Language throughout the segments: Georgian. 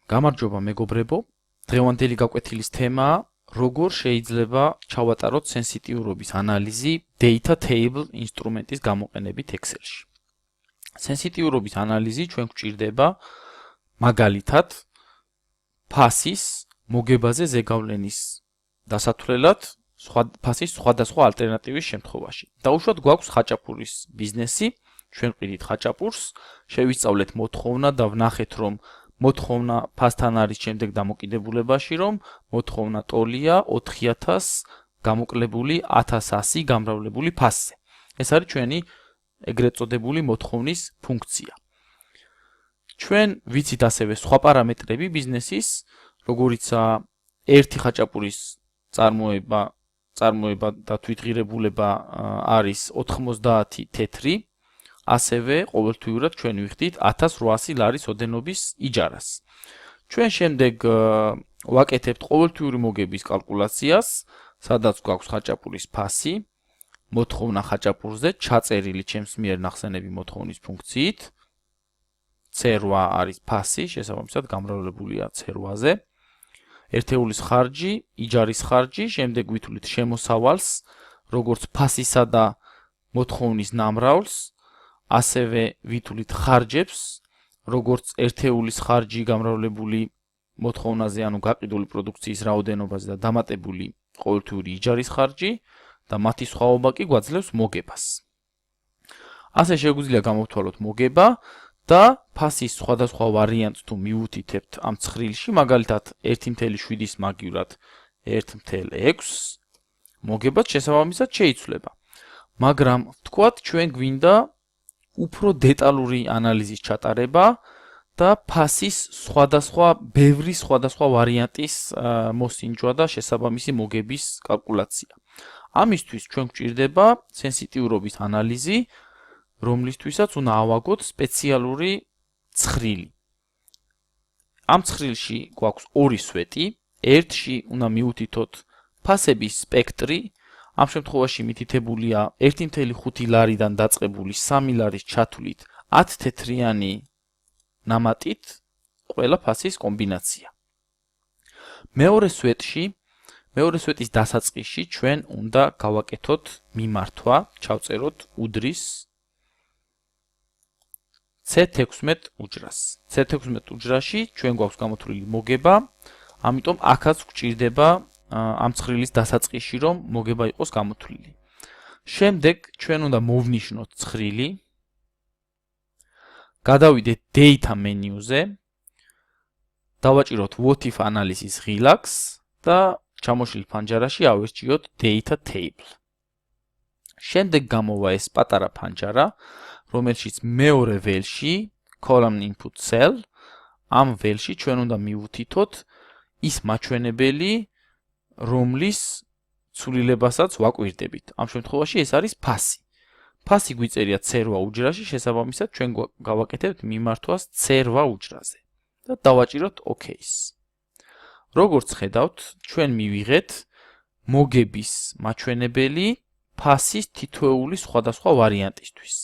გამარჯობა მეგობრებო, დღევანდელი გაკვეთილის თემაა როგორ შეიძლება ჩავატაროთ სენსიტიურობის ანალიზი data table ინსტრუმენტის გამოყენებით Excel-ში. სენსიტიურობის ანალიზი ჩვენ გვჭირდება მაგალითად ფასის მოგებაზე ზეგავლენის დასათვლელად ფასის სხვადასხვა ალტერნატივის შემთხვევაში. დაუშვათ გვაქვს ხაჭაპურის ბიზნესი, ჩვენ ვყიდით ხაჭაპურს, შევისწავლეთ მოთხოვნა და ვნახეთ რომ მოთხოვნა ფასთან არის შემდეგ დამოკიდებულებაში, რომ მოთხოვნა ტოლია 4000 გამოკლებული 1100 გამრავლებული ფასზე. ეს არის ჩვენი ეგრეთ წოდებული მოთხოვნის ფუნქცია. ჩვენ ვიცით ასევე სხვა პარამეტრები ბიზნესის, როგორიცაა ერთი ხაჭაპურის წარმოება და თვითღირებულება არის 90 თეთრი, ასევე ყოველთვიურად ჩვენ ვიხდით 1800 ლარის ოდენობის იჯარას. ჩვენ შემდეგ ვაკეთებთ ყოველთვიური მოგების კალკულაციას, სადაც გვაქვს ხაჭაპურის ფასი, მოთხოვნა ხაჭაპურზე, ჩაწერილი ჩემს მიერ ნახსენები მოთხოვნის ფუნქციით. C8 არის ფასი, შესაბამისად გამრავლებულია C8-ზე. ერთეულის ხარჯი, იჯარის ხარჯი, შემდეგ ვითვლით შემოსავალს, როგორც ფასისა და მოთხოვნის ნამრავლს, ასევე ვითვლით ხარჯებს, როგორც ერთეულის ხარჯი გამრავლებული მოთხოვნაზე, ანუ გაყიდული პროდუქციის რაოდენობაზე და დამატებული ყოველთვიური იჯარის ხარჯი და მათი სხვაობა კი გვაძლევს მოგებას. ასე შეგვიძლია გამოვთვალოთ მოგება და ფასის სხვადასხვა ვარიანტს თუ მივუთითებთ ამ ცხრილში, მაგალითად 1.7-ის მაგივრად 1.6 მოგებაც შესაბამისად შეიცვლება. მაგრამ ვთქვათ, ჩვენ გვინდა უფრო დეტალური ანალიზის ჩატარება და ფასის ბევრი სხვადასხვა ვარიანტის მოსინჯვა და შესაბამისი მოგების კალკულაცია. ამისთვის ჩვენ გვჭირდება სენსიტიურობის ანალიზი, რომლისთვისაც უნდა ავაგოთ სპეციალური ცხრილი. ამ ცხრილში გვაქვს ორი სვეტი, ერთში უნდა მივუთითოთ ფასების სპექტრი, ამ შემთხვევაში მითითებულია 1.5 ლარიდან დაწყებული 3 ლარის ჩათვლით 10 თეთრიანი ნამატით ყველა ფასის კომბინაცია. მეორე სვეტის დასაწყისში ჩვენ უნდა გავაკეთოთ მიმართვა, ჩავწეროთ უდრის C16 უჯრას. C16 უჯრაში ჩვენ გვაქვს გამოთვლილი მოგება, ამიტომ აქაც გვჭირდება ამ ცხრილის დასაწყისში რომ მოგება იყოს გამოთვლილი. შემდეგ ჩვენ უნდა მოვნიშნოთ ცხრილი, გადავიდეთ data menu-ზე, დავაჭიროთ what if analysis relax და ჩამოშლილ ფანჯარაში ავირჩიოთ data table. შემდეგ გამოვა ეს პატარა ფანჯარა, რომელშიც მეორე ველში column input cell, ამ ველში ჩვენ უნდა მივუთითოთ ის მაჩვენებელი, რომლის ცვლილებასაც ვაკვირდებით. ამ შემთხვევაში ეს არის ფასი. ფასი გვიწერია C8 უჯრაში, შესაბამისად ჩვენ გავაკეთებთ მიმართვას C8 უჯრაზე და დავაჭიროთ OK-ს. როგორც ხედავთ, ჩვენ მივიღეთ მოგების მაჩვენებელი ფასის თითოეული სხვადასხვა ვარიანტისთვის.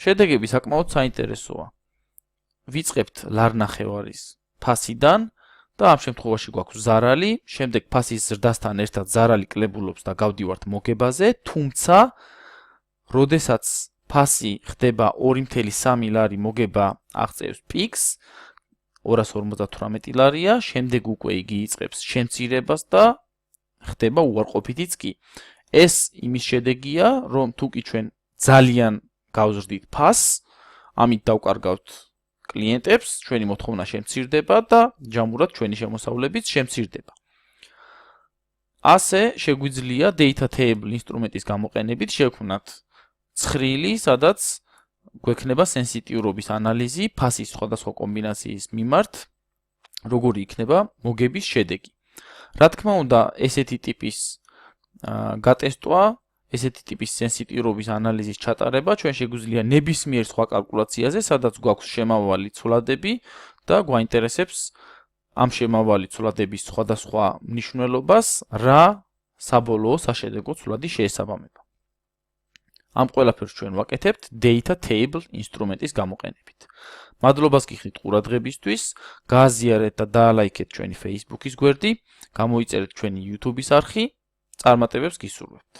შედეგები საკმაოდ საინტერესოა. ვიწყებთ ლარნახევარის ფასიდან და ამ შემთხვევაში გვაქვს ზარალი, შემდეგ ფასის ზრდასთან ერთად ზარალი კლებულობს და გავდივართ მოგებაზე, თუმცა როდესაც ფასი ხდება 2.3 ლარი მოგება აღწევს პიკს, 258 ლარია, შემდეგ უკვე იგი იწყებს შემცირებას და ხდება უარყოფითიც კი. ეს იმის შედეგია, რომ თუკი ჩვენ ძალიან გავზრდით ფასს, ამით დავკარგავთ კლიენტებს, ჩვენი მოთხოვნა შემცირდება და ჯამურად ჩვენი შემოსავლებიც შემცირდება. ასე შეგვიძლია data table ინსტრუმენტის გამოყენებით შევქმნათ ცხრილი, სადაც გვექნება სენსიტიურობის ანალიზი ფასის სხვადასხვა კომბინაციის მიმართ, როგორი იქნება მოგების შედეგი. რა თქმა უნდა, ესეთი ტიპის გატესტვა, ესეთი ტიპის სენსიტიურობის ანალიზის ჩატარება ჩვენ შეგვიძლია ნებისმიერ სხვა კალკულაციაზე, სადაც გვაქვს შემავალი ცვლადები და გვაინტერესებს ამ შემავალი ცვლადების სხვადასხვა მნიშვნელობას, რა საბოლოო საშედეგო ცვლადი შეესაბამება. ამ ყველაფერს ჩვენ ვაკეთებთ data table ინსტრუმენტის გამოყენებით. მადლობას გიხდით ყურადღებისთვის, გააზიარეთ და დაალაიქეთ ჩვენი Facebook-ის გვერდი, გამოიწერეთ ჩვენი YouTube-ის არხი, წარმატებებს გისურვებთ.